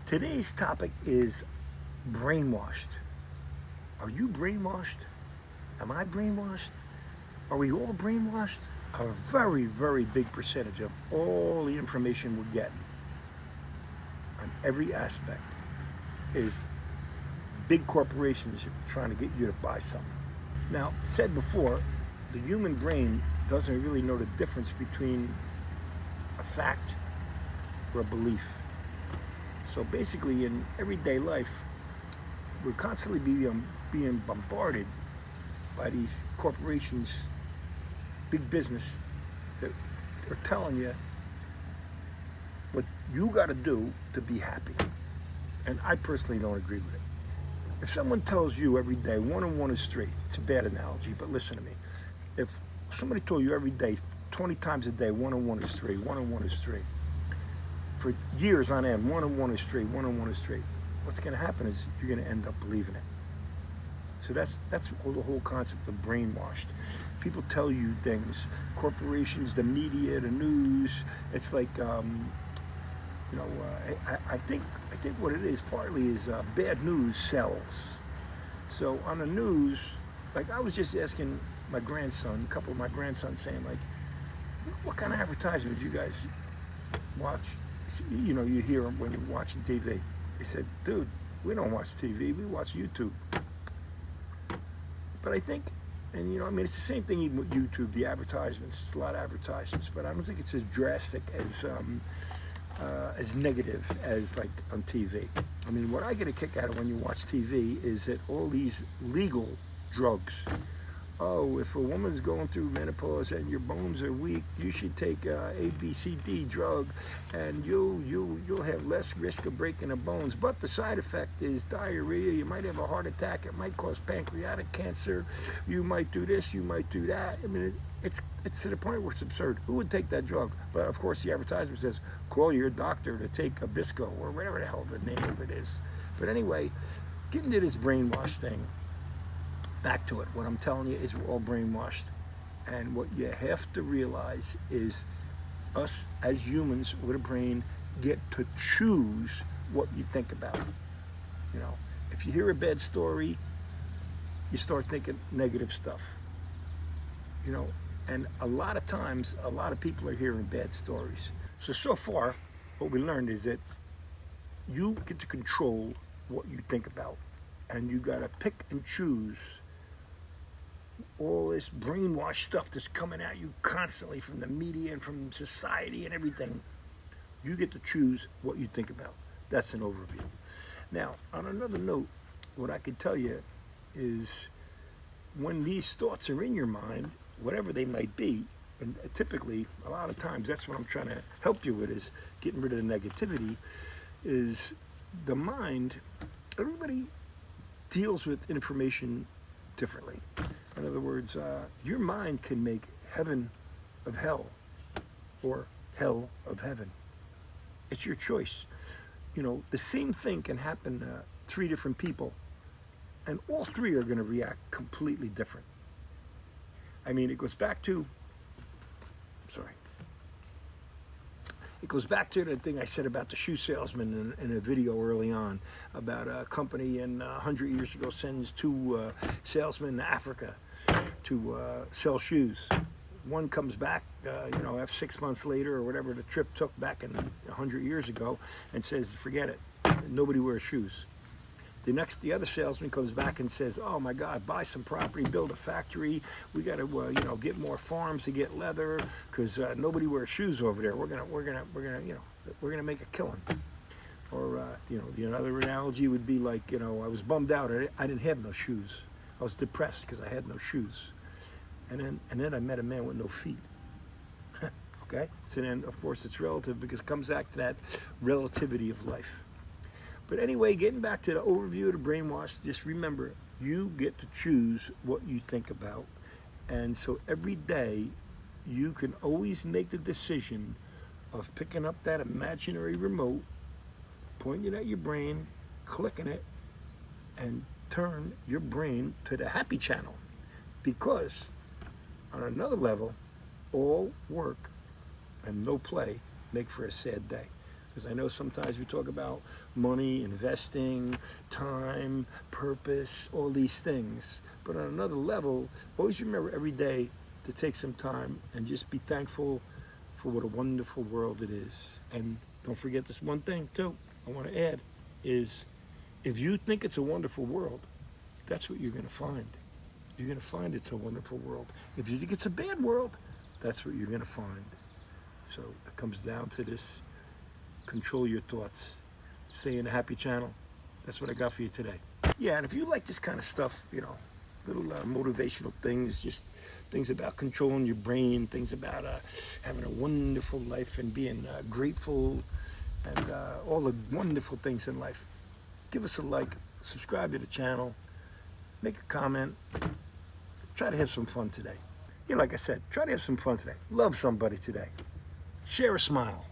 Today's topic is brainwashed. Are you brainwashed? Am I brainwashed? Are we all brainwashed? A very, very big percentage of all the information we get on every aspect is big corporations trying to get you to buy something. Now, said before, the human brain doesn't really know the difference between a fact or a belief. So basically, in everyday life, we're constantly being bombarded by these corporations, big business, that are telling you what you got to do to be happy. And I personally don't agree with it. If someone tells you every day 1 and 1 is straight, it's a bad analogy, but listen to me. If somebody told you every day, 20 times a day, 1 and 1 is straight, 1 and 1 is straight, for years on end, 1 and 1 is straight, 1 and 1 is straight, what's going to happen is you're going to end up believing it. So that's the whole concept of brainwashed. People tell you things, corporations, the media, the news. It's like, I think what it is partly is bad news sells. So on the news, like I was just asking my grandson, a couple of my grandsons, saying like, what kind of advertisement do you guys watch? You know, you hear them when you're watching TV. They said, dude, we don't watch TV, we watch YouTube. But I think, and you know, I mean, it's the same thing even with YouTube, the advertisements. It's a lot of advertisements, but I don't think it's as drastic as negative as like on TV. I mean, what I get a kick out of when you watch TV is that all these legal drugs. Oh, if a woman's going through menopause and your bones are weak, you should take A, B, C, D drug, and you'll have less risk of breaking the bones. But the side effect is diarrhea. You might have a heart attack. It might cause pancreatic cancer. You might do this. You might do that. I mean, it's to the point where it's absurd. Who would take that drug? But of course, the advertisement says call your doctor to take a Bisco or whatever the hell the name of it is. But anyway, getting to this brainwash thing. Back to it. What I'm telling you is we're all brainwashed. And what you have to realize is us as humans with a brain get to choose what you think about. You know, if you hear a bad story, you start thinking negative stuff. You know, and a lot of times, a lot of people are hearing bad stories. So far, what we learned is that you get to control what you think about. And you got to pick and choose all this brainwashed stuff that's coming at you constantly from the media and from society and everything. You get to choose what you think about. That's an overview. Now, on another note, what I can tell you is when these thoughts are in your mind, whatever they might be, and typically, a lot of times, that's what I'm trying to help you with, is getting rid of the negativity, is the mind. Everybody deals with information differently. In other words, your mind can make heaven of hell or hell of heaven. It's your choice. You know, the same thing can happen to 3 different people, and all 3 are going to react completely different. I mean, it goes back to the thing I said about the shoe salesman in a video early on, about a company in 100 years ago sends 2 salesmen to Africa to sell shoes. One comes back, after 6 months later or whatever the trip took back in 100 years ago, and says, forget it, nobody wears shoes. The other salesman comes back and says, "Oh my God, buy some property, build a factory. We got to, get more farms to get leather because nobody wears shoes over there. We're gonna make a killing." Or another analogy would be like, I was bummed out. I didn't have no shoes. I was depressed because I had no shoes. And then I met a man with no feet. Okay. So then, of course, it's relative because it comes back to that relativity of life. But anyway, getting back to the overview of the brainwash, just remember, you get to choose what you think about. And so every day, you can always make the decision of picking up that imaginary remote, pointing it at your brain, clicking it, and turn your brain to the happy channel. Because on another level, all work and no play make for a sad day. Because I know sometimes we talk about money, investing, time, purpose, all these things. But on another level, always remember every day to take some time and just be thankful for what a wonderful world it is. And don't forget this one thing too, I want to add, is if you think it's a wonderful world, that's what you're going to find. You're going to find it's a wonderful world. If you think it's a bad world, that's what you're going to find. So it comes down to this: control your thoughts. Stay in the happy channel. That's what I got for you today. Yeah, and if you like this kind of stuff, little motivational things, just things about controlling your brain, things about having a wonderful life and being grateful, and all the wonderful things in life, give us a like, subscribe to the channel, make a comment, try to have some fun today. Yeah, like I said, try to have some fun today. Love somebody today. Share a smile.